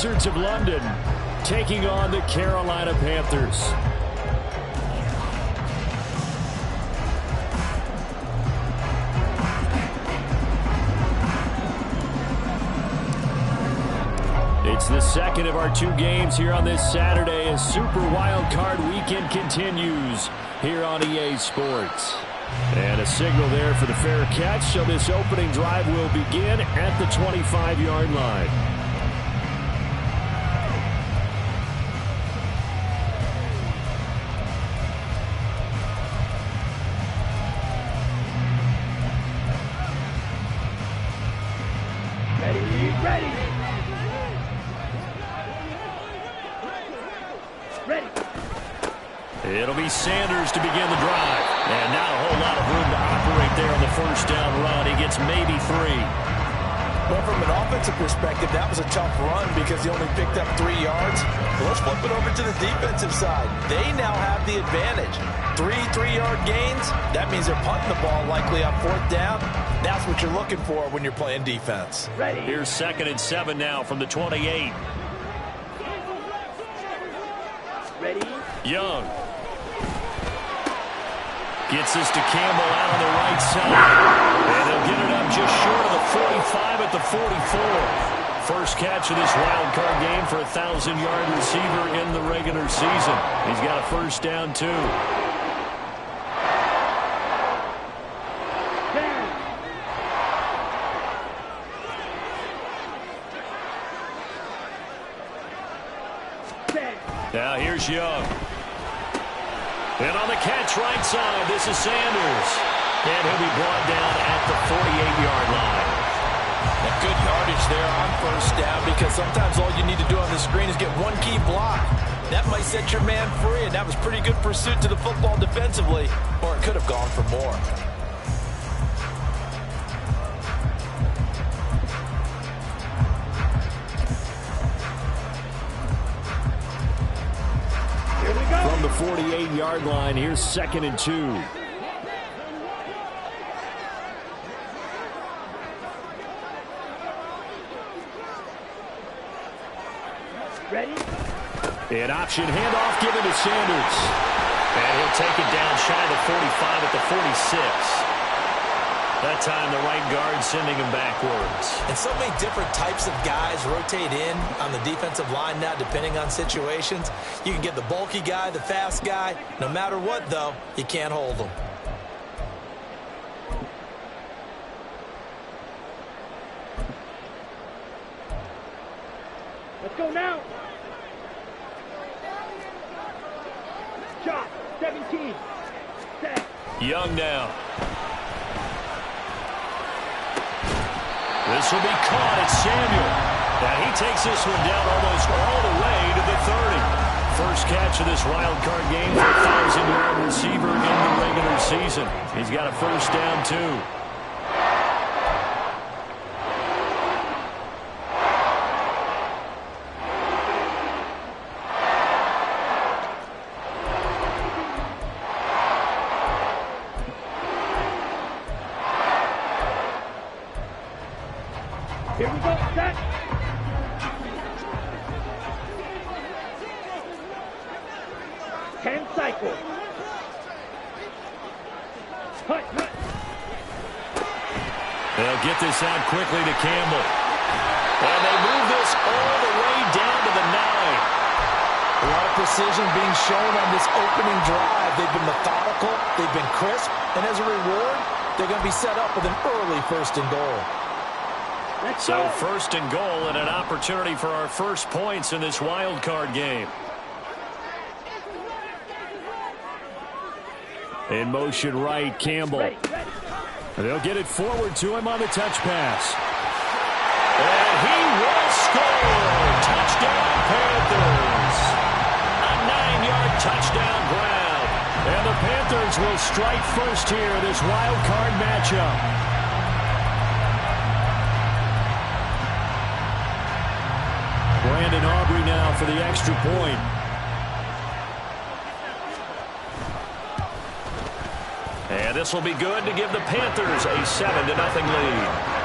Wizards of London taking on the Carolina Panthers. It's the second of our two games here on this Saturday as Super Wild Card Weekend continues here on EA Sports. And a signal there for the fair catch, so this opening drive will begin at the 25-yard line. It'll be Sanders to begin the drive. And not a whole lot of room to operate there on the first down run. He gets maybe 3. Well, from an offensive perspective, that was a tough run because he only picked up 3 yards. Well, let's flip it over to the defensive side. They now have the advantage. 3 3-yard gains. That means they're punting the ball likely on 4th down. That's what you're looking for when you're playing defense. Ready. Here's 2nd and 7 now from the 28. Ready. Young. Gets this to Campbell out on the right side. And they'll get it up just short of the 45 at the 44. First catch of this wild card game for a 1,000-yard receiver in the regular season. He's got a first down, too. Now here's Young. And on the catch right side, this is Sanders. And he'll be brought down at the 48-yard line. A good yardage there on first down because sometimes all you need to do on the screen is get one key block. That might set your man free, and that was pretty good pursuit to the football defensively, or it could have gone for more. From the 48-yard line, here's 2nd and 2. Ready? An option handoff given to Sanders. And he'll take it down shy of the 45 at the 46. That time the right guard sending him backwards. And so many different types of guys rotate in on the defensive line now depending on situations. You can get the bulky guy, the fast guy. No matter what, though, you can't hold them. Let's go now. Shot, 17. Set. Young now. This will be caught at Samuel. Now he takes this one down almost all the way to the 30. First catch of this wild card game for a 1,000-yard receiver in the regular season. He's got a first down, too. Here we go, set. Ten cycles. Hut, hut. They'll get this out quickly to Campbell. And they move this all the way down to the 9. A lot of precision being shown on this opening drive. They've been methodical, they've been crisp, and as a reward, they're going to be set up with an early 1st and goal. So 1st and goal and an opportunity for our first points in this wild card game. In motion right, Campbell. Ready, ready. They'll get it forward to him on the touch pass. And he will score! Touchdown, Panthers! A 9-yard touchdown grab. And the Panthers will strike first here in this wild card matchup. Brandon Aubrey now for the extra point. And this will be good to give the Panthers a 7-0 lead.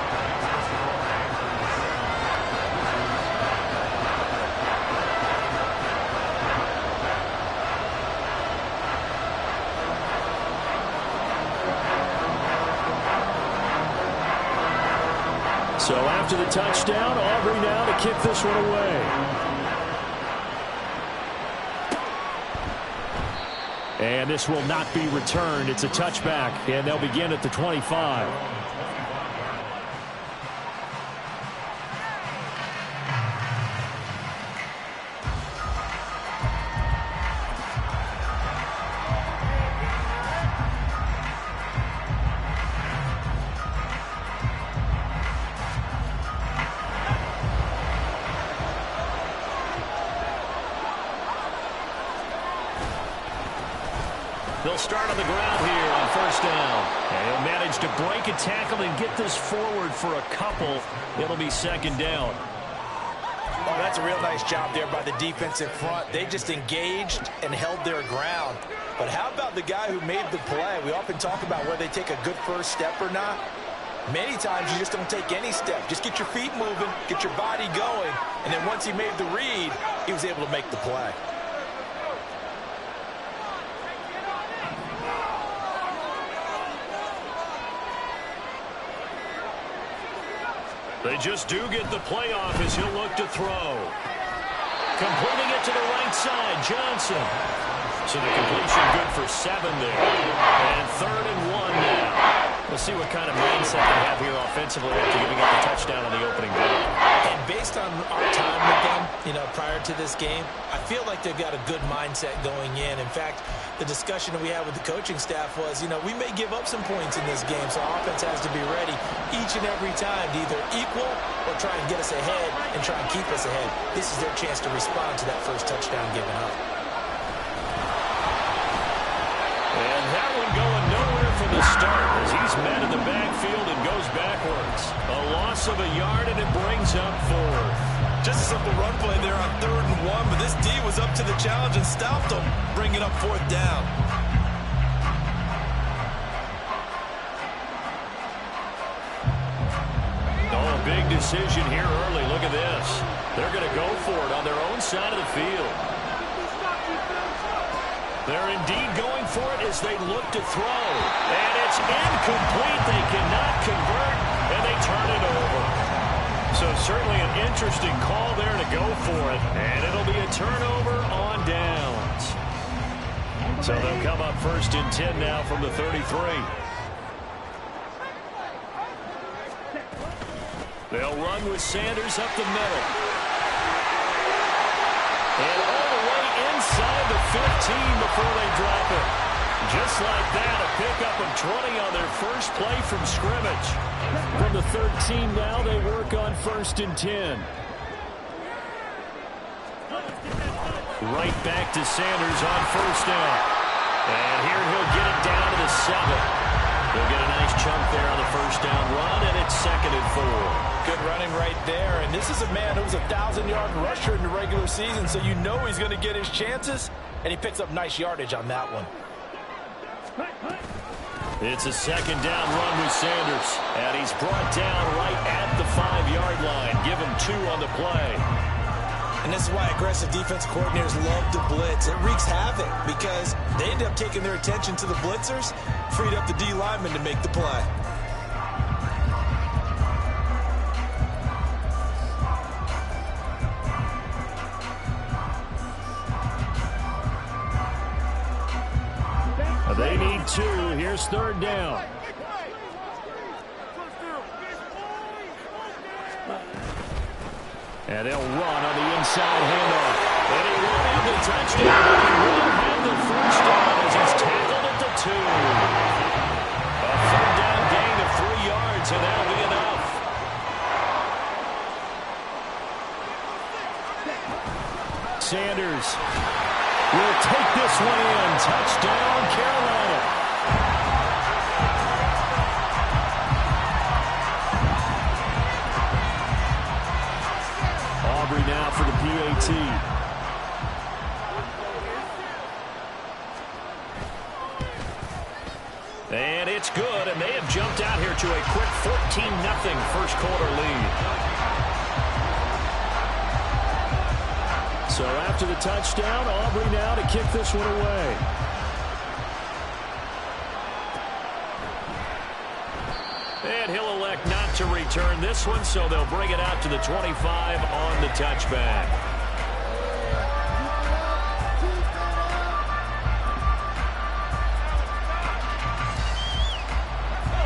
So after the touchdown, Aubrey now to kick this one away. And this will not be returned. It's a touchback, and they'll begin at the 25. They'll start on the ground here on first down. And he'll manage to break a tackle and get this forward for a couple. It'll be second down. Oh, that's a real nice job there by the defensive front. They just engaged and held their ground. But how about the guy who made the play? We often talk about whether they take a good first step or not. Many times you just don't take any step. Just get your feet moving, get your body going, and then once he made the read, he was able to make the play. They just do get the playoff as he'll look to throw. Completing it to the right side, Johnson. So the completion good for 7 there. And 3rd and 1 now. We'll see what kind of mindset they have here offensively after giving up the touchdown on the opening drive. And based on our time with them, prior to this game, I feel like they've got a good mindset going in. In fact, the discussion that we had with the coaching staff was, we may give up some points in this game, so our offense has to be ready each and every time to either equal or try and get us ahead and try and keep us ahead. This is their chance to respond to that first touchdown given up. And that one going nowhere from the start as he's met in the backfield and goes backwards. A loss of a yard, and it brings up 4th. Just a simple run play there on 3rd and 1, but this D was up to the challenge and stopped them, bringing up 4th down. Oh, big decision here early. Look at this. They're going to go for it on their own side of the field. They're indeed going for it as they look to throw. And it's incomplete. They cannot convert, and they turn it over. So certainly an interesting call there to go for it. And it'll be a turnover on downs. So they'll come up 1st and 10 now from the 33. They'll run with Sanders up the middle. And all the way inside the 15 before they drop it. Just like that, a pickup of 20 on their first play from scrimmage. From the 13 now, they work on 1st and 10. Right back to Sanders on 1st down. And here he'll get it down to the 7. He'll get a nice chunk there on the first down run, and it's 2nd and 4. Good running right there, and this is a man who was a 1,000-yard rusher in the regular season, so you know he's going to get his chances, and he picks up nice yardage on that one. It's a 2nd down run with Sanders, and he's brought down right at the 5-yard line. Give him 2 on the play. And this is why aggressive defense coordinators love to blitz. It wreaks havoc because they end up taking their attention to the blitzers, freed up the D lineman to make the play. They need 2. Here's 3rd down. And they'll run on the inside handoff. And he won't have the touchdown. He will have the first down as he's tackled at the 2. A 3rd down gain of 3 yards, and that'll be enough. Sanders will take this one in. Touchdown, Carolina. Aubrey now for the PAT. And it's good, and they have jumped out here to a quick 14-0 first quarter lead. So after the touchdown, Aubrey now to kick this one away. And he'll elect not to return this one, so they'll bring it out to the 25 on the touchback.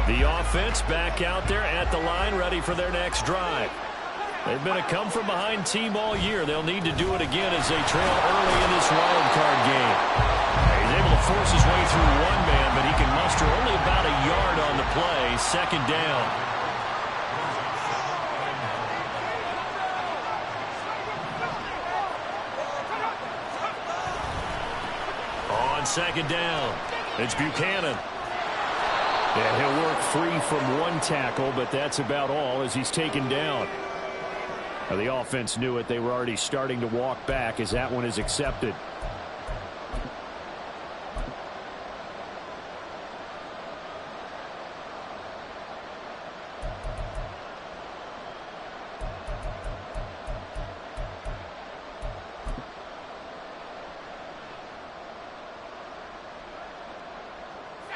The offense back out there at the line, ready for their next drive. They've been a come-from-behind team all year. They'll need to do it again as they trail early in this wild card game. He's able to force his way through one man, but he can muster only about a yard on the play. Second down. On second down, it's Buchanan. Yeah, he'll work free from one tackle, but that's about all as he's taken down. Now, the offense knew it. They were already starting to walk back as that one is accepted.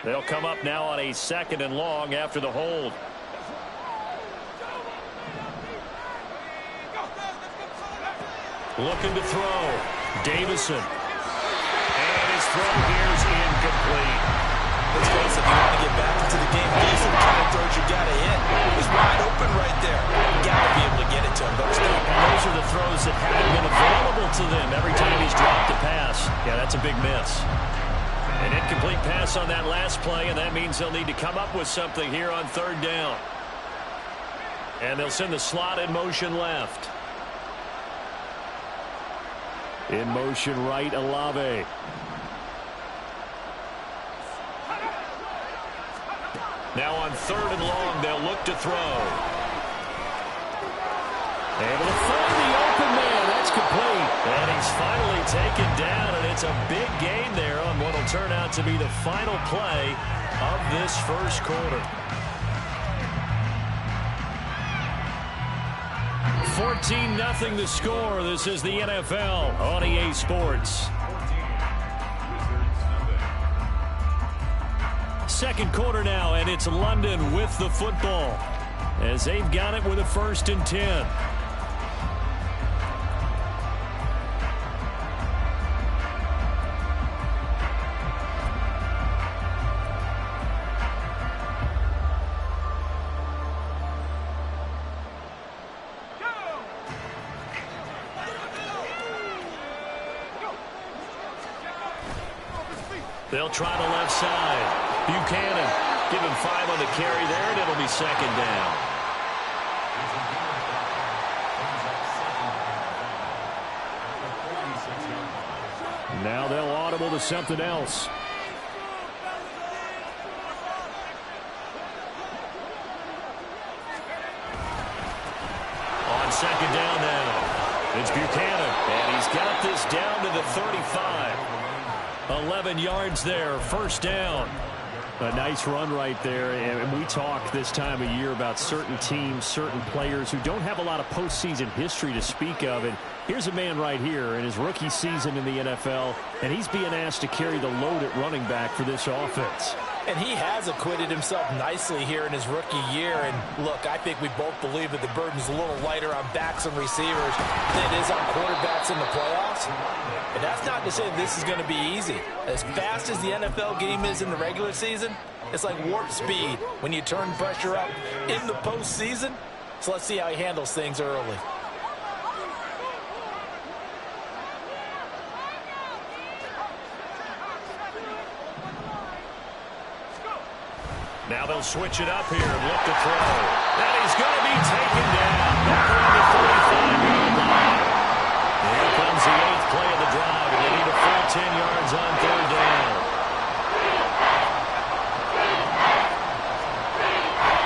They'll come up now on a 2nd and long after the hold. Looking to throw. Davison. And his throw here is incomplete. Let's face it, if you want to get back into the game, these are the kind of throws you got to hit. He's wide open right there. You got to be able to get it to him. And those are the throws that haven't been available to them every time he's dropped a pass. Yeah, that's a big miss. An incomplete pass on that last play, and that means they'll need to come up with something here on 3rd down. And they'll send the slot in motion left. In motion right, Olave. Now on 3rd and long, they'll look to throw. Able to find the open man. That's complete. And he's finally taken down, and it's a big gain there on what will turn out to be the final play of this first quarter. 14-0 the score. This is the NFL on EA Sports. Second quarter now, and it's London with the football as they've got it with a 1st and 10. They'll try the left side. Buchanan, give him 5 on the carry there, and it'll be 2nd down. Now they'll audible to something else. On 2nd down now, it's Buchanan, and he's got this down to the 35. 11 yards there, 1st down. A nice run right there, and we talk this time of year about certain teams, certain players who don't have a lot of postseason history to speak of, and here's a man right here in his rookie season in the NFL, and he's being asked to carry the load at running back for this offense. And he has acquitted himself nicely here in his rookie year. And look, I think we both believe that the burden's a little lighter on backs and receivers than it is on quarterbacks in the playoffs. And that's not to say this is going to be easy. As fast as the NFL game is in the regular season, it's like warp speed when you turn pressure up in the postseason. So let's see how he handles things early. Now they'll switch it up here and look to throw. And he's going to be taken down. Back around the 45-yard line. Here comes the 8th play of the drive, and they need a full 10 yards on 3rd down.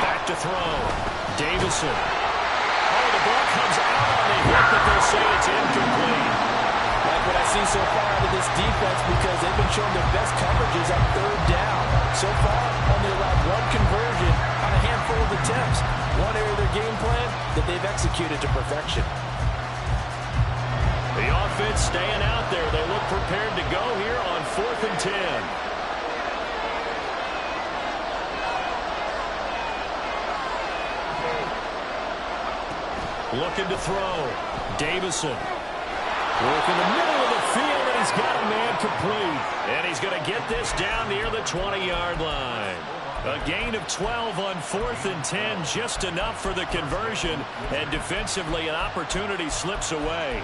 Back to throw. Davison. Oh, the ball comes out on the hit, but they'll say it's incomplete. Like what I see so far out of this defense, because they've been showing their best coverages on 3rd down. So far, only allowed 1 conversion on a handful of attempts. One area of their game plan that they've executed to perfection. The offense staying out there. They look prepared to go here on 4th and 10. Looking to throw. Davison. Working the middle of the field, and he's got a man complete. And he's going to get this down near the 20-yard line. A gain of 12 on 4th and 10, just enough for the conversion. And defensively, an opportunity slips away.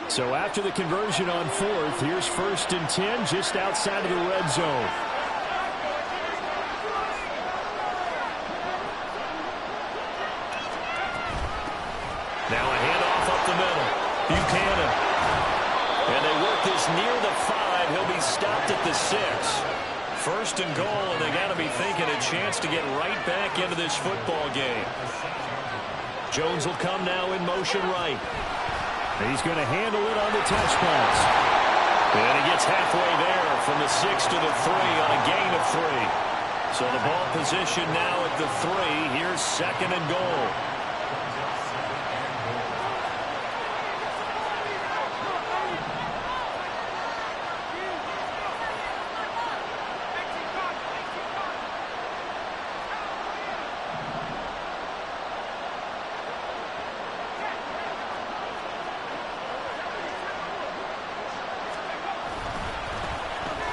So after the conversion on 4th, here's 1st and 10 just outside of the red zone. Now a handoff up the middle. Buchanan. And they work this near the 5. He'll be stopped at the 6. 1st and goal, and they got to be thinking a chance to get right back into this football game. Jones will come now in motion right. He's going to handle it on the touch pass. And he gets halfway there from the 6 to the 3 on a gain of 3. So the ball position now at the 3. Here's 2nd and goal.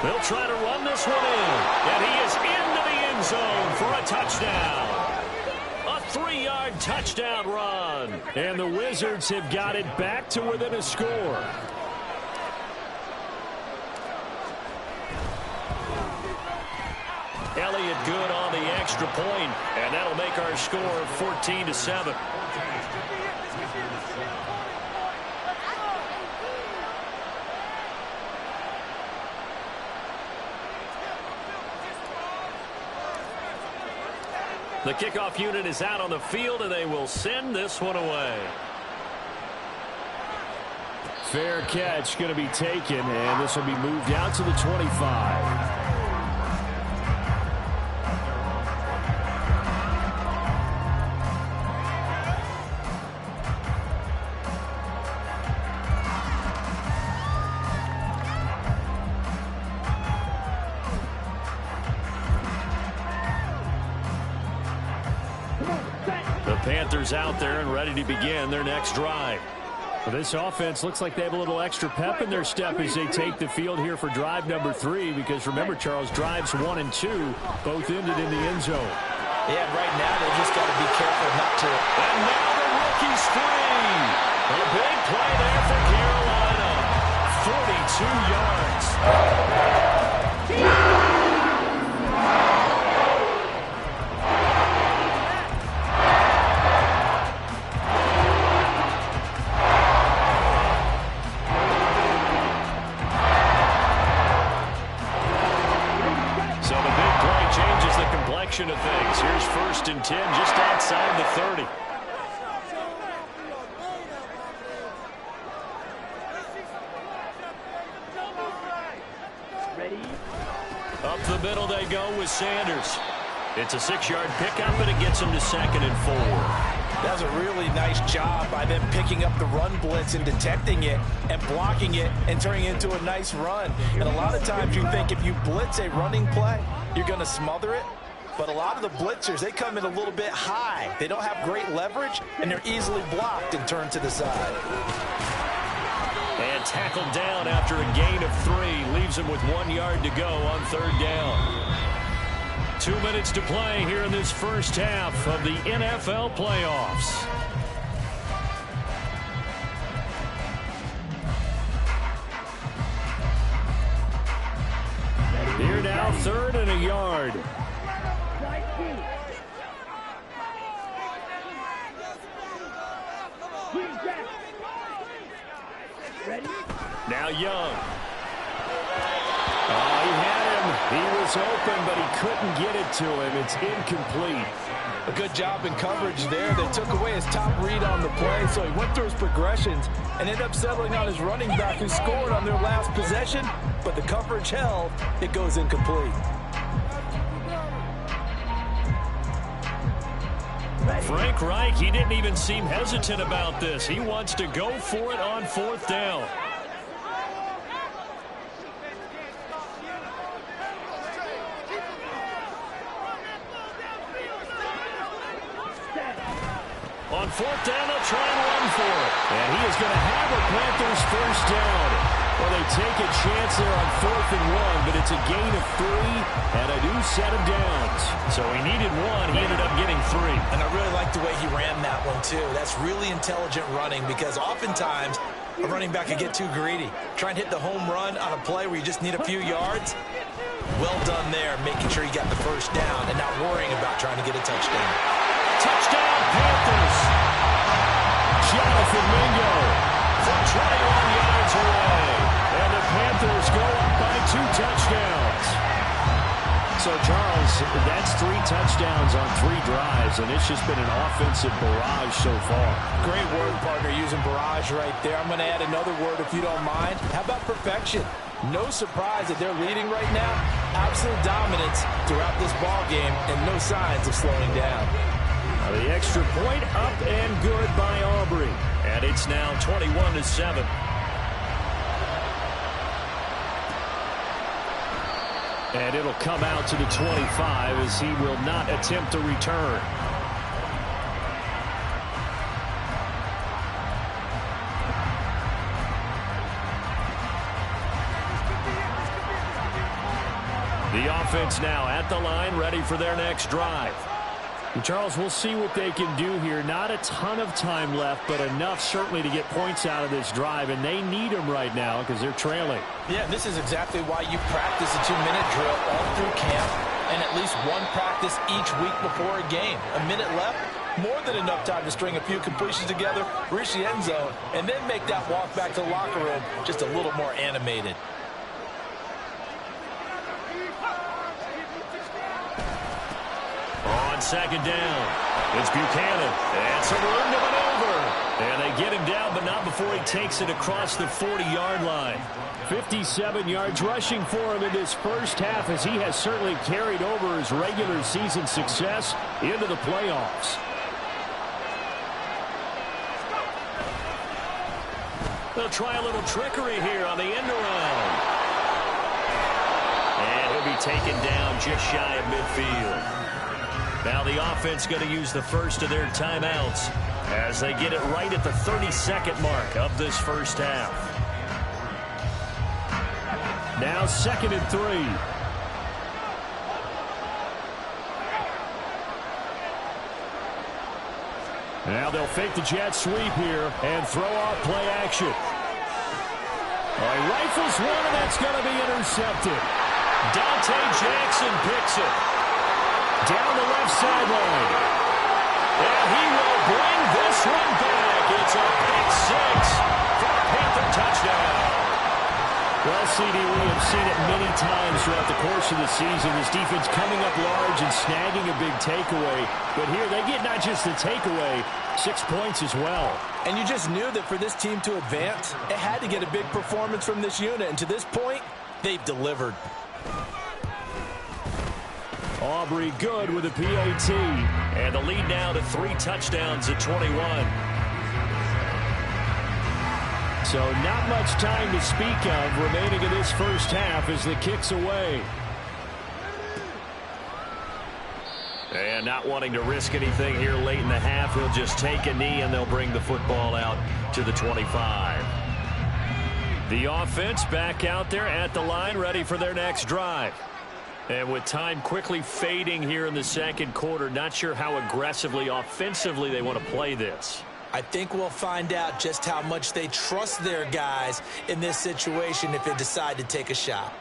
They'll try to run this one in. And he is into the end zone for a touchdown. A 3-yard touchdown run. And the Wizards have got it back to within a score. Elliott good on the extra point, and that'll make our score 14-7. The kickoff unit is out on the field, and they will send this one away. Fair catch going to be taken, and this will be moved out to the 25. Panthers out there and ready to begin their next drive. Well, this offense looks like they have a little extra pep in their step as they take the field here for drive number 3, because remember, Charles, drives 1 and 2 both ended in the end zone. Yeah, right now they just got to be careful not to. And now the rookie's free. A big play there for Carolina. 42 yards. Of things. Here's 1st and 10 just outside the 30. Ready? Up the middle they go with Sanders. It's a 6-yard pickup, and it gets him to 2nd and 4. That was a really nice job by them picking up the run blitz and detecting it and blocking it and turning it into a nice run. And a lot of times you think if you blitz a running play, you're going to smother it. But a lot of the blitzers, they come in a little bit high. They don't have great leverage, and they're easily blocked and turned to the side. And tackled down after a gain of 3. Leaves him with 1 yard to go on 3rd down. 2 minutes to play here in this first half of the NFL playoffs. Here now, 3rd and a yard. Now Young. Oh, he had him. He was open, but he couldn't get it to him. It's incomplete. A good job in coverage there. They took away his top read on the play, so he went through his progressions and ended up settling on his running back who scored on their last possession, but the coverage held. It goes incomplete. Frank Reich, he didn't even seem hesitant about this. He wants to go for it on 4th down. fourth down, they'll try and run for it. And he is going to have a Panthers first down. Well, they take a chance there on 4th and 1, but it's a gain of 3 and a new set of downs. So he needed 1. He ended up getting 3. And I really like the way he ran that one, too. That's really intelligent running because oftentimes a running back can get too greedy. Try and hit the home run on a play where you just need a few yards. Well done there, making sure you got the first down and not worrying about trying to get a touchdown. Touchdown, Panthers. Jonathan Mingo from 21 yards away. And the Panthers go up by 2 touchdowns. So, Charles, that's 3 touchdowns on 3 drives, and it's just been an offensive barrage so far. Great word, partner, using barrage right there. I'm going to add another word if you don't mind. How about perfection? No surprise that they're leading right now. Absolute dominance throughout this ball game and no signs of slowing down. The extra point up and good by Aubrey. And it's now 21-7. And it'll come out to the 25 as he will not attempt a return. The offense now at the line, ready for their next drive. And Charles, we'll see what they can do here. Not a ton of time left, but enough certainly to get points out of this drive, and they need them right now because they're trailing. Yeah, this is exactly why you practice a 2-minute drill all through camp and at least one practice each week before a game. A minute left, more than enough time to string a few completions together, reach the end zone, and then make that walk back to the locker room just a little more animated. On second down, it's Buchanan. And some room to maneuver. And they get him down, but not before he takes it across the 40-yard line. 57 yards rushing for him in this first half as he has certainly carried over his regular season success into the playoffs. They'll try a little trickery here on the end around. And he'll be taken down just shy of midfield. Now the offense going to use the first of their timeouts as they get it right at the 32nd mark of this first half. Now 2nd and 3. Now they'll fake the jet sweep here and throw off play action. He rifles one, and that's going to be intercepted. Dante Jackson picks it. Down the left sideline. And he will bring this one back. It's a pick 6 for a Panther touchdown. Well, CD, we have seen it many times throughout the course of the season. This defense coming up large and snagging a big takeaway. But here they get not just the takeaway, 6 points as well. And you just knew that for this team to advance, it had to get a big performance from this unit. And to this point, they've delivered. Aubrey good with a PAT. And the lead now to 3 touchdowns at 21. So not much time to speak of remaining in this first half as the kick's away. And not wanting to risk anything here late in the half, he'll just take a knee and they'll bring the football out to the 25. The offense back out there at the line, ready for their next drive. And with time quickly fading here in the second quarter, not sure how aggressively, offensively they want to play this. I think we'll find out just how much they trust their guys in this situation if they decide to take a shot.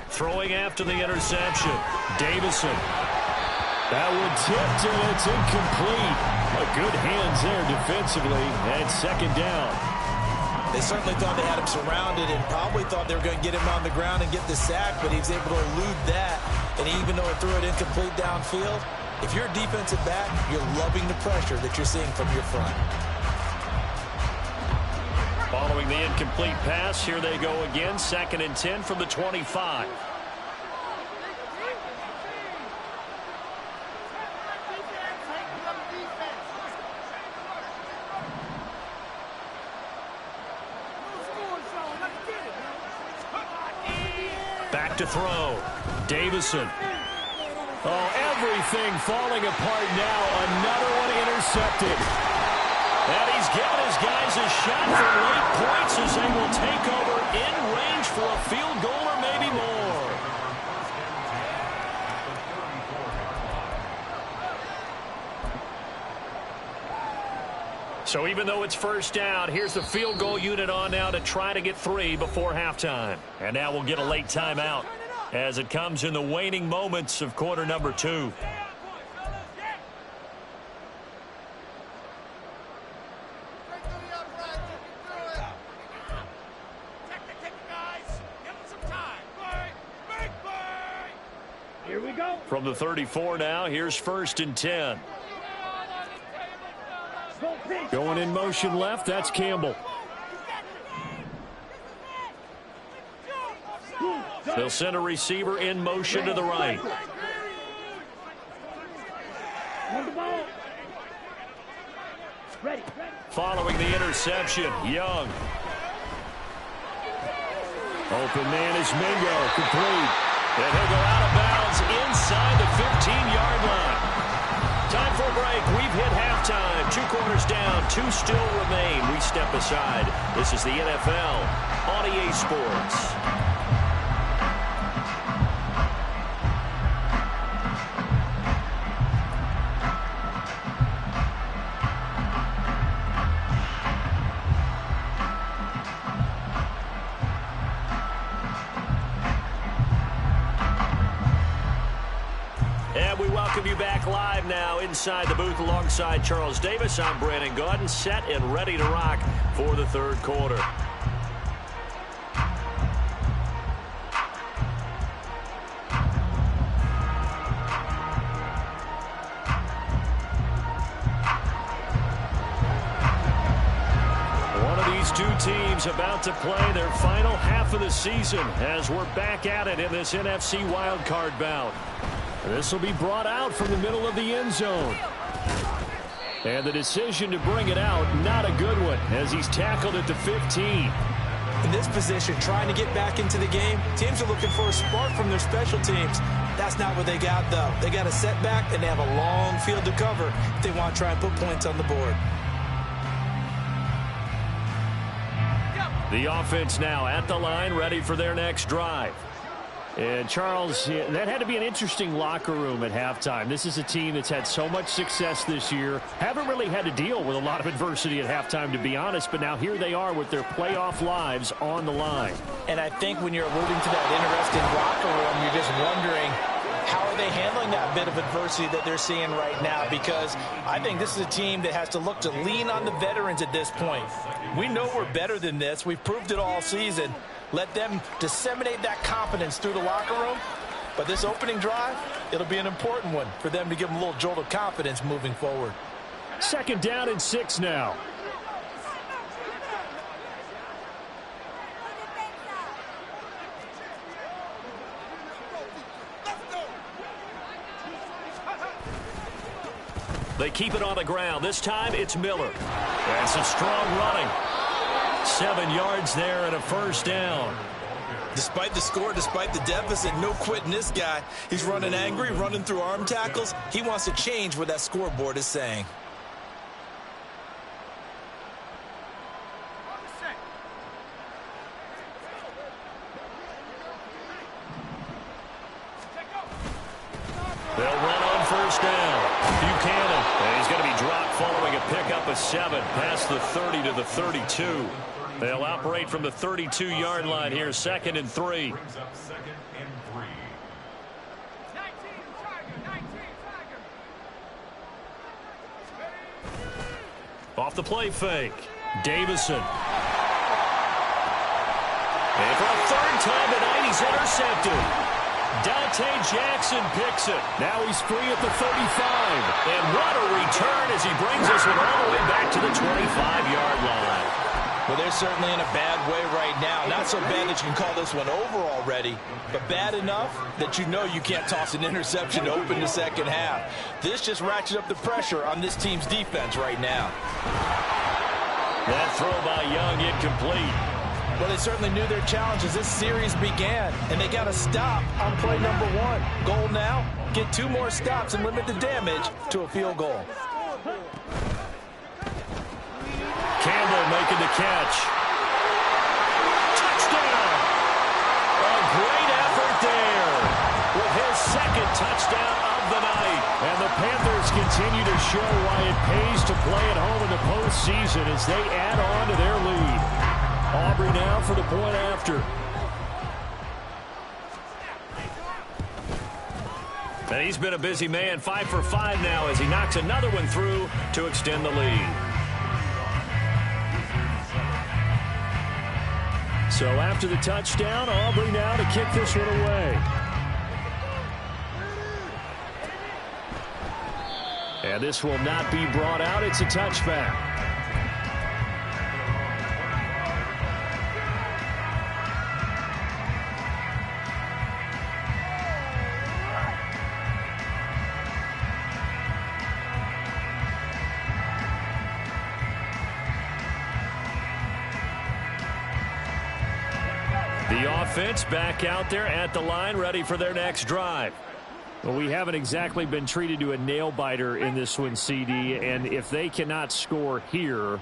Throwing after the interception, Davison. That one tipped and it's incomplete. A good hands there defensively, and second down. They certainly thought they had him surrounded and probably thought they were going to get him on the ground and get the sack, but he was able to elude that. And even though he threw it incomplete downfield, if you're a defensive back, you're loving the pressure that you're seeing from your front. Following the incomplete pass, here they go again, 2nd and 10 from the 25. Back to throw. Davison. Oh, everything falling apart now. Another one intercepted. And he's given his guys a shot for late points as they will take over in range for a field goal or maybe more. So even though it's first down, here's the field goal unit on now to try to get 3 before halftime. And now we'll get a late timeout as it comes in the waning moments of quarter number 2. Here we go. From the 34 now, here's 1st and 10. Going in motion left, that's Campbell. They'll send a receiver in motion to the right. Following the interception, Young. Open man is Mingo, complete. And he'll go out of bounds inside the 15-yard line. Time for a break. We've hit halftime. 2 quarters down. 2 still remain. We step aside. This is the NFL on EA Sports. Welcome you back live now inside the booth alongside Charles Davis. I'm Brandon Gaudin, set and ready to rock for the 3rd quarter. One of these 2 teams about to play their final half of the season as we're back at it in this NFC wildcard bout. This will be brought out from the middle of the end zone. And the decision to bring it out, not a good one, as he's tackled at the 15. In this position, trying to get back into the game, teams are looking for a spark from their special teams. That's not what they got, though. They got a setback, and they have a long field to cover if they want to try and put points on the board. The offense now at the line, ready for their next drive. And, Charles, that had to be an interesting locker room at halftime. This is a team that's had so much success this year. Haven't really had to deal with a lot of adversity at halftime, to be honest. But now here they are with their playoff lives on the line. And I think when you're alluding to that interesting locker room, you're just wondering, how are they handling that bit of adversity that they're seeing right now? Because I think this is a team that has to look to lean on the veterans at this point. We know we're better than this. We've proved it all season. Let them disseminate that confidence through the locker room. But this opening drive, it'll be an important one for them to give them a little jolt of confidence moving forward. 2nd down and 6 now. They keep it on the ground. This time it's Miller. That's a strong running. 7 yards there and a 1st down. Despite the score, despite the deficit, no quitting this guy. He's running angry, running through arm tackles. He wants to change what that scoreboard is saying. They'll run on 1st down. Buchanan. And he's going to be dropped following a pickup of 7 past the 30 to the 32. They'll operate from the 32-yard line here, 2nd and 3. Off the play fake. Davison. And for a 3rd time tonight, he's intercepted. Dante Jackson picks it. Now he's free at the 35. And what a return as he brings us one all the way back to the 25-yard line. Well, they're certainly in a bad way right now. Not so bad that you can call this one over already, but bad enough that you know you can't toss an interception to open the 2nd half. This just ratchets up the pressure on this team's defense right now. That throw by Young incomplete. Well, they certainly knew their challenge as this series began, and they got a stop on play number 1. Goal now, get 2 more stops and limit the damage to a field goal. Campbell making the catch. Touchdown! A great effort there with his second touchdown of the night. And the Panthers continue to show why it pays to play at home in the postseason as they add on to their lead. Aubrey now for the point after. And he's been a busy man, 5 for 5 now as he knocks another one through to extend the lead. So after the touchdown, Aubrey now to kick this one away. And this will not be brought out. It's a touchback. The offense back out there at the line, ready for their next drive. Well, we haven't exactly been treated to a nail-biter in this one, CD, and if they cannot score here,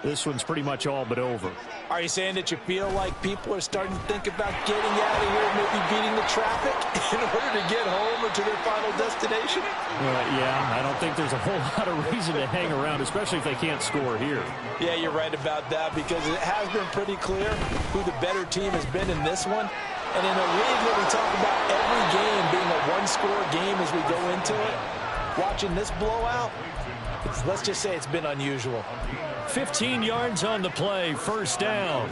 this one's pretty much all but over. Are you saying that you feel like people are starting to think about getting out of here, maybe beating the traffic in order to get home or to their final destination? Yeah, I don't think there's a whole lot of reason to hang around, especially if they can't score here. Yeah, you're right about that because it has been pretty clear who the better team has been in this one. And in a league where we talk about every game being a one-score game as we go into it, watching this blowout, let's just say it's been unusual. 15 yards on the play, first down.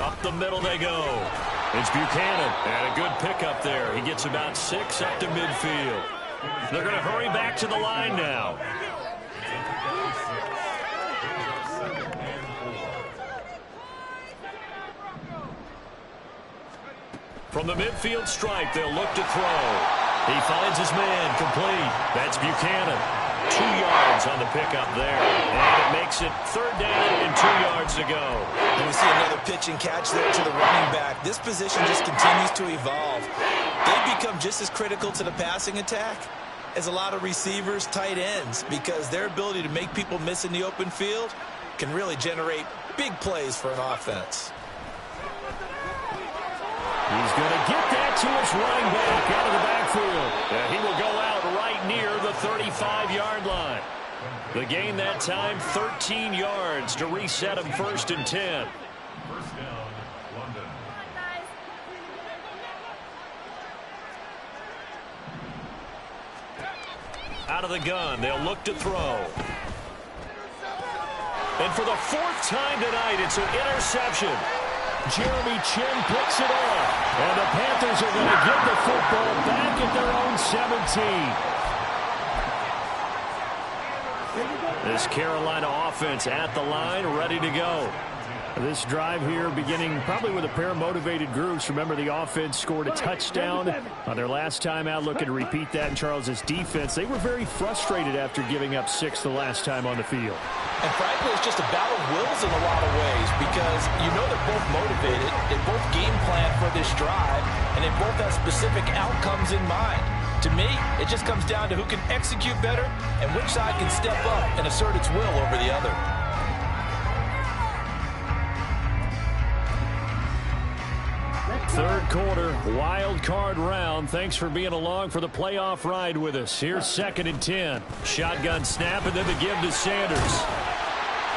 Up the middle they go. It's Buchanan, and a good pickup there. He gets about 6 up to midfield. They're going to hurry back to the line now. From the midfield stripe, they'll look to throw. He finds his man complete. That's Buchanan. 2 yards on the pickup there. And it makes it 3rd down and 2 yards to go. And we see another pitch and catch there to the running back. This position just continues to evolve. They become just as critical to the passing attack as a lot of receivers, tight ends, because their ability to make people miss in the open field can really generate big plays for an offense. He's going to get that to his running back out of the backfield. And he will go out right near the 35-yard line. The gain that time, 13 yards to reset him 1st and 10. First down, London. Out of the gun, they'll look to throw. And for the 4th time tonight, it's an interception. Jeremy Chin picks it off. And the Panthers are going to get the football back at their own 17. This Carolina offense at the line, ready to go. This drive here beginning probably with a pair of motivated groups. Remember, the offense scored a touchdown on their last time out. Looking to repeat that in Charles's defense. They were very frustrated after giving up 6 the last time on the field. And frankly, it's just a battle of wills in a lot of ways because you know they're both motivated. They both game plan for this drive, and they both have specific outcomes in mind. To me, it just comes down to who can execute better and which side can step up and assert its will over the other. Third quarter, wild card round. Thanks for being along for the playoff ride with us. Here's 2nd and 10. Shotgun snap and then the give to Sanders.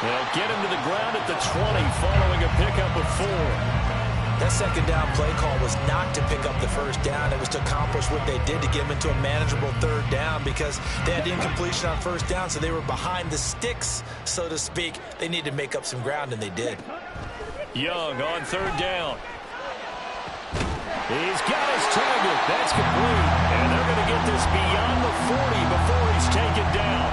They'll get him to the ground at the 20 following a pickup of 4. That 2nd down play call was not to pick up the 1st down. It was to accomplish what they did to get them into a manageable 3rd down because they had the incompletion on 1st down, so they were behind the sticks, so to speak. They needed to make up some ground, and they did. Young on 3rd down. He's got his target. That's complete. And they're going to get this beyond the 40 before he's taken down.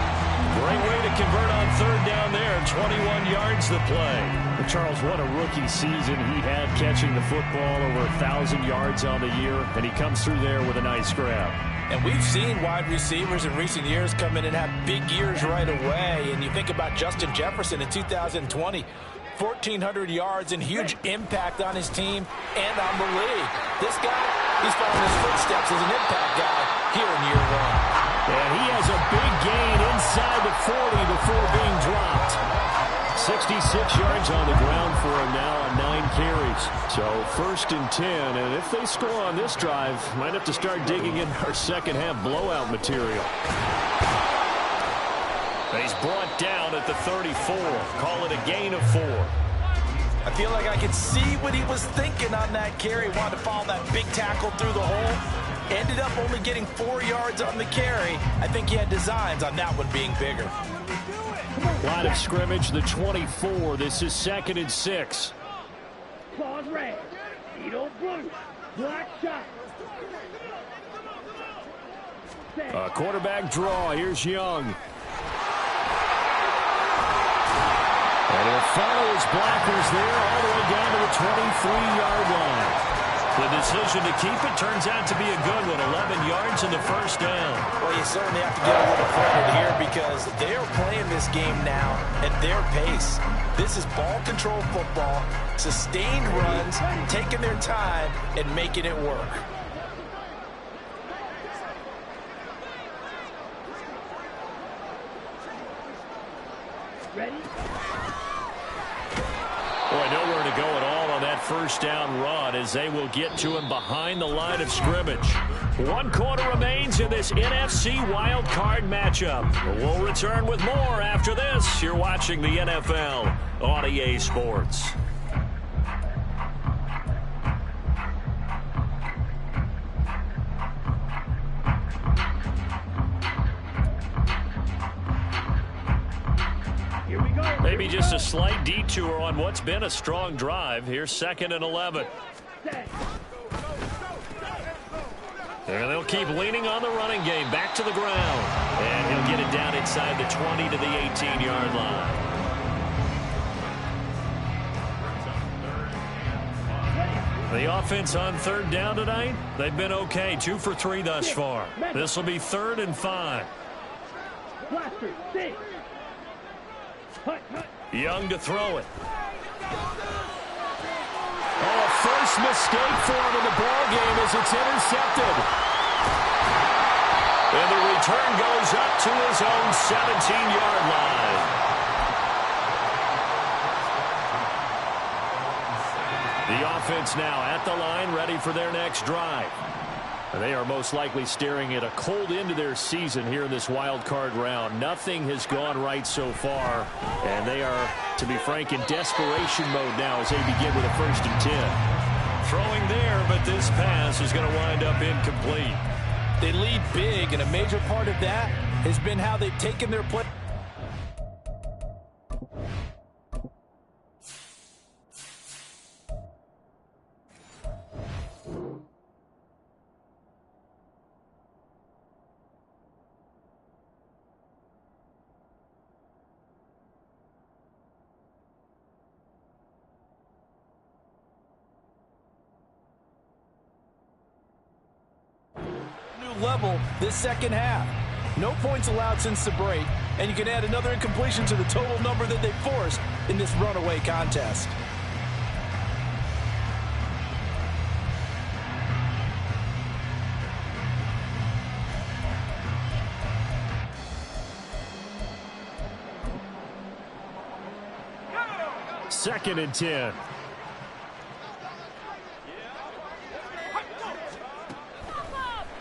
Great way to convert on 3rd down there. 21 yards the play. Charles, what a rookie season he had, catching the football over 1,000 yards on the year, and he comes through there with a nice grab. And we've seen wide receivers in recent years come in and have big years right away. And you think about Justin Jefferson in 2020, 1,400 yards and huge impact on his team and on the league. This guy, he's following his footsteps as an impact guy here in year one. And he has a big gain inside the 40 before being dropped. 66 yards on the ground for him now on 9 carries. So 1st and 10, and if they score on this drive, might have to start digging in our second half blowout material. He's brought down at the 34. Call it a gain of 4. I feel like I could see what he was thinking on that carry. Wanted to follow that big tackle through the hole. Ended up only getting 4 yards on the carry. I think he had designs on that one being bigger. Line of scrimmage, the 24. This is 2nd and 6. Claws red. Needle blue. Black shot. A quarterback draw. Here's Young. And he'll follow his blockers there all the way down to the 23-yard line. The decision to keep it turns out to be a good one. 11 yards in the first down. Well, you certainly have to get a little credit here because they are playing this game now at their pace. This is ball control football, sustained runs, taking their time, and making it work. Ready? Boy, nowhere to go at all on that first down run as they will get to him behind the line of scrimmage. 1 quarter remains in this NFC wild card matchup. We'll return with more after this. You're watching the NFL on EA Sports. Maybe just a slight detour on what's been a strong drive. Here's 2nd and 11. And they'll keep leaning on the running game. Back to the ground. And he'll get it down inside the 20 to the 18-yard line. The offense on 3rd down tonight, they've been okay. 2 for 3 thus far. This will be 3rd and 5. Young to throw it. Oh, first mistake for him in the ball game as it's intercepted. And the return goes up to his own 17-yard line. The offense now at the line, ready for their next drive. They are most likely staring at a cold end to their season here in this wild card round. Nothing has gone right so far, and they are, to be frank, in desperation mode now as they begin with a 1st and 10. Throwing there, but this pass is going to wind up incomplete. They lead big, and a major part of that has been how they've taken their play. Level this second half. No points allowed since the break, and you can add another incompletion to the total number that they forced in this runaway contest. Second and 10.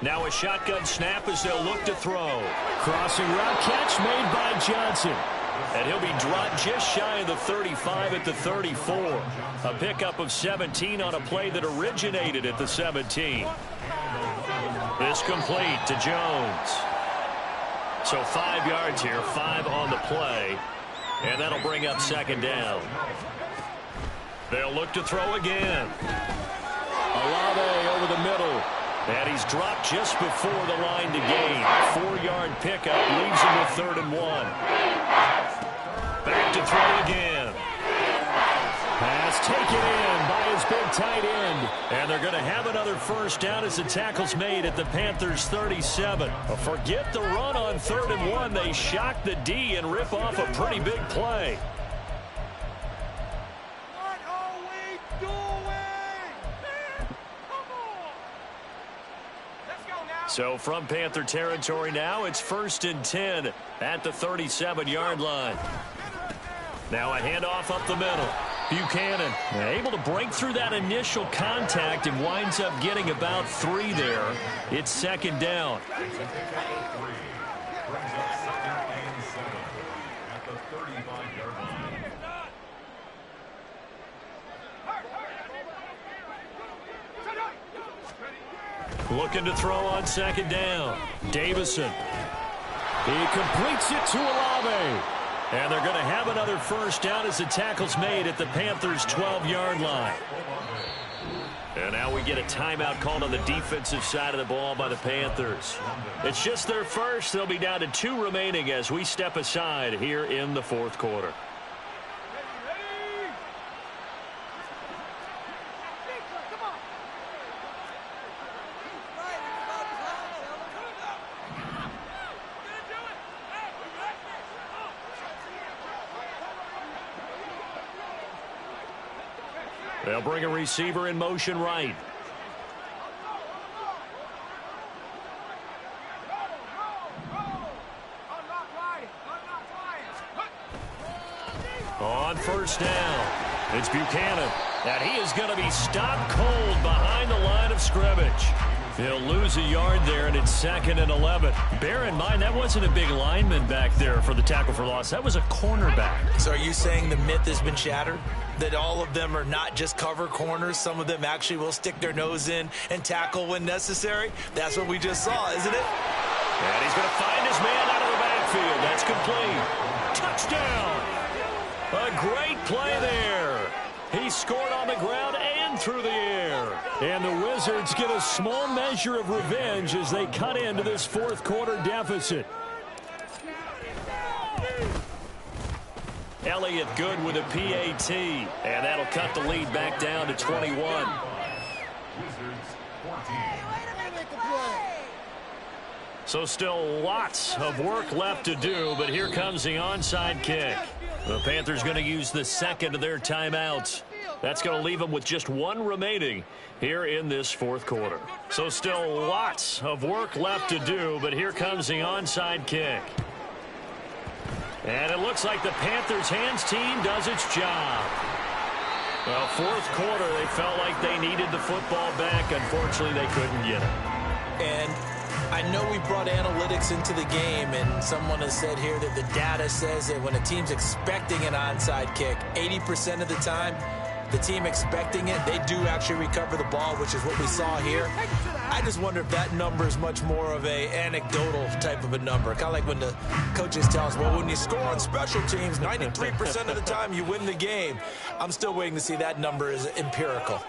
Now a shotgun snap as they'll look to throw. Crossing route catch made by Johnson. And he'll be dropped just shy of the 35 at the 34. A pickup of 17 on a play that originated at the 17. This complete to Jones. So 5 yards here, 5 on the play. And that'll bring up 2nd down. They'll look to throw again. Olave over the middle. And he's dropped just before the line to gain. 4-yard pickup leaves him with 3rd and 1. Back to throw again. taken in by his big tight end. And they're going to have another first down as the tackle's made at the Panthers' 37. Forget the run on 3rd and 1. They shock the D and rip off a pretty big play. What are we doing? Come on. Let's go now. So from Panther territory now, it's 1st and 10 at the 37-yard line. Now a handoff up the middle. Buchanan able to break through that initial contact and winds up getting about 3 there. It's 2nd down. Brings up 2nd and 7 at the 35-yard line. Looking to throw on 2nd down. Davison. He completes it to Olave. And they're going to have another first down as the tackle's made at the Panthers' 12-yard line. And now we get a timeout called on the defensive side of the ball by the Panthers. It's just their first. They'll be down to 2 remaining as we step aside here in the 4th quarter. They'll bring a receiver in motion right. On 1st down, it's Buchanan. And he is going to be stopped cold behind the line of scrimmage. He'll lose a yard there, and it's 2nd and 11. Bear in mind, that wasn't a big lineman back there for the tackle for loss. That was a cornerback. So are you saying the myth has been shattered? That all of them are not just cover corners? Some of them actually will stick their nose in and tackle when necessary? That's what we just saw, isn't it? And he's going to find his man out of the backfield. That's complete. Touchdown. A great play there. He scored on the ground and through the air. And the Wizards get a small measure of revenge as they cut into this 4th quarter deficit. Elliott good with a PAT. And that'll cut the lead back down to 21. Wizards 14. So still lots of work left to do, but here comes the onside kick. The Panthers going to use the 2nd of their timeouts. That's going to leave them with just 1 remaining here in this 4th quarter. So still lots of work left to do, but here comes the onside kick. And it looks like the Panthers hands team does its job. Well, 4th quarter, they felt like they needed the football back. Unfortunately, they couldn't get it. And I know we brought analytics into the game, and someone has said here that the data says that when a team's expecting an onside kick, 80% of the time, the team expecting it, they do actually recover the ball, which is what we saw here. I just wonder if that number is much more of a anecdotal type of a number. Kind of like when the coaches tell us, well, when you score on special teams, 93% of the time you win the game. I'm still waiting to see that number is empirical.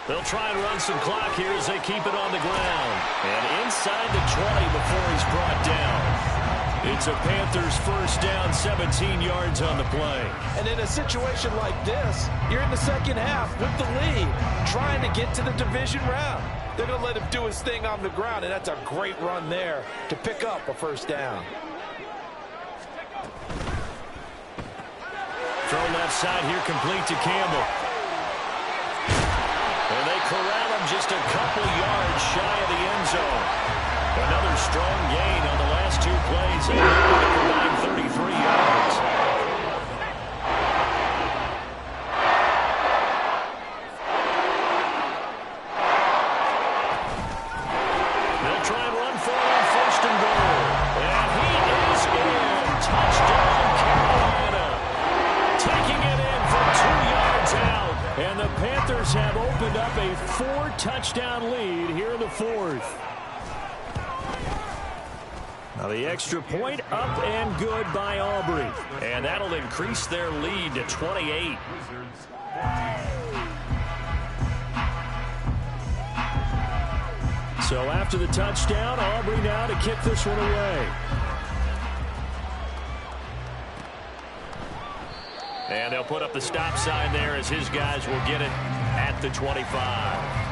They'll try and run some clock here as they keep it on the ground. And inside the 20 before he's brought down. It's a Panthers first down, 17 yards on the play. And in a situation like this, you're in the 2nd half with the lead, trying to get to the division round. They're going to let him do his thing on the ground, and that's a great run there to pick up a first down. Throw left side here, complete to Campbell. And they corral him just a couple yards shy of the end zone. Another strong gain on the last 2 plays. And combined 33 yards. They'll try and run for it on 1st and goal. And he is in. Touchdown, Carolina. Taking it in from 2 yards out. And the Panthers have opened up a 4-touchdown lead here in the 4th. Now the extra point up and good by Aubrey. And that'll increase their lead to 28. So after the touchdown, Aubrey now to kick this one away. And they'll put up the stop sign there as his guys will get it at the 25.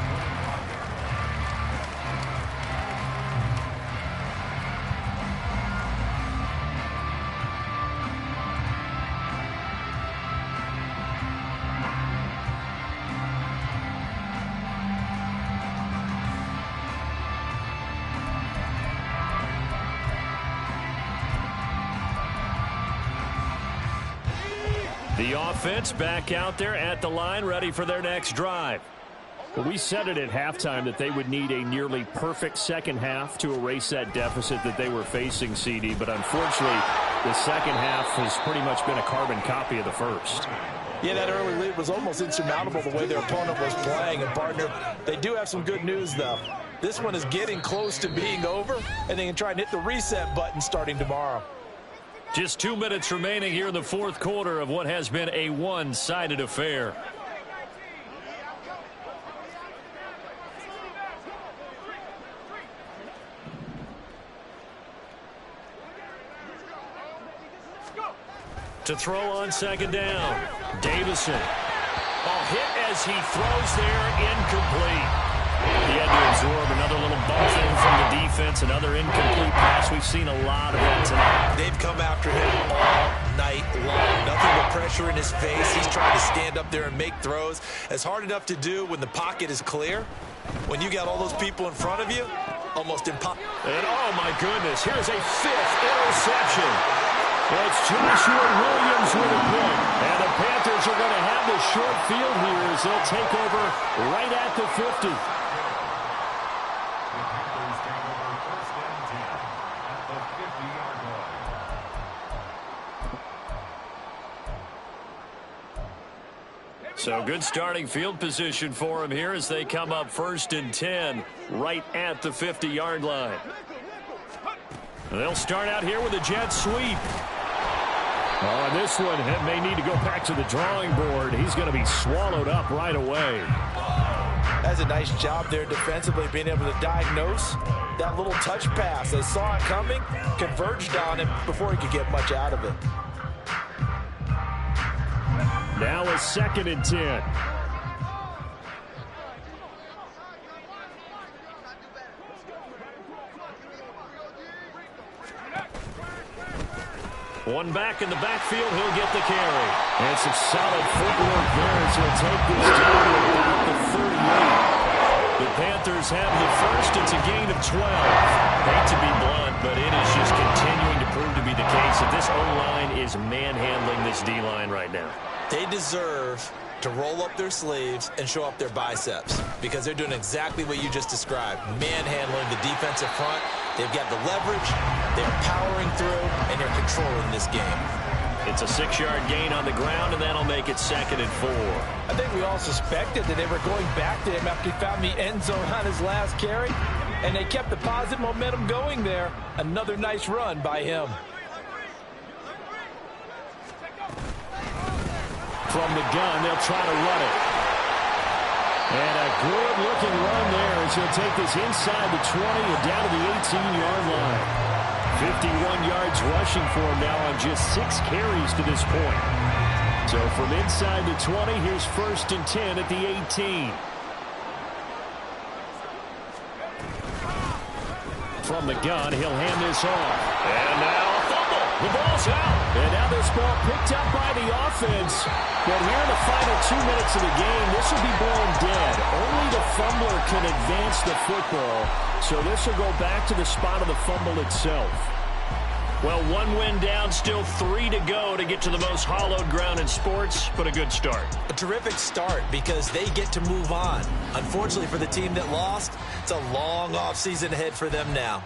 The offense back out there at the line, ready for their next drive. Well, we said it at halftime that they would need a nearly perfect second half to erase that deficit that they were facing, CD. But unfortunately, the second half has pretty much been a carbon copy of the first. Yeah, that early lead was almost insurmountable the way their opponent was playing. And, partner, they do have some good news, though. This one is getting close to being over, and they can try and hit the reset button starting tomorrow. Just 2 minutes remaining here in the fourth quarter of what has been a one-sided affair. To throw on second down, Davison. Ball hit as he throws there, incomplete. He had to absorb another little bump in from the defense, another incomplete pass. We've seen a lot of that tonight. They've come after him all night long. Nothing but pressure in his face. He's trying to stand up there and make throws. It's hard enough to do when the pocket is clear. When you got all those people in front of you, almost impossible. And oh my goodness, here's a fifth interception. Well, it's Joshua Williams with a pick. And the Panthers are going to have the short field here as they'll take over right at the 50. So good starting field position for him here as they come up 1st and 10 right at the 50-yard line. They'll start out here with a jet sweep. Oh, and this one may need to go back to the drawing board. He's going to be swallowed up right away. That's a nice job there defensively, being able to diagnose that little touch pass. They saw it coming, converged on him before he could get much out of it. Now a 2nd and 10. One back in the backfield, he'll get the carry. And some solid footwork there as he'll take this down to about the 38. The Panthers have the first. It's a gain of 12. Hate to be blunt, but it is just continuing to prove to be the case that this O-line is manhandling this D-line right now. They deserve to roll up their sleeves and show up their biceps because they're doing exactly what you just described, manhandling the defensive front. They've got the leverage, they're powering through, and they're controlling this game. It's a 6-yard gain on the ground, and that'll make it 2nd and 4. I think we all suspected that they were going back to him after he found the end zone on his last carry, and they kept the positive momentum going there. Another nice run by him. From the gun, they'll try to run it. And a good-looking run there as he'll take this inside the 20 and down to the 18-yard line. 51 yards rushing for him now on just 6 carries to this point. So from inside the 20, here's 1st and 10 at the 18. From the gun, he'll hand this off. And now a fumble. The ball's out. And now this ball picked up by the offense. But here in the final 2 minutes of the game, this will be blown dead. Only the fumbler can advance the football. So this will go back to the spot of the fumble itself. Well, 1 win down, still 3 to go to get to the most hollowed ground in sports, but a good start. A terrific start because they get to move on. Unfortunately for the team that lost, it's a long offseason ahead for them now.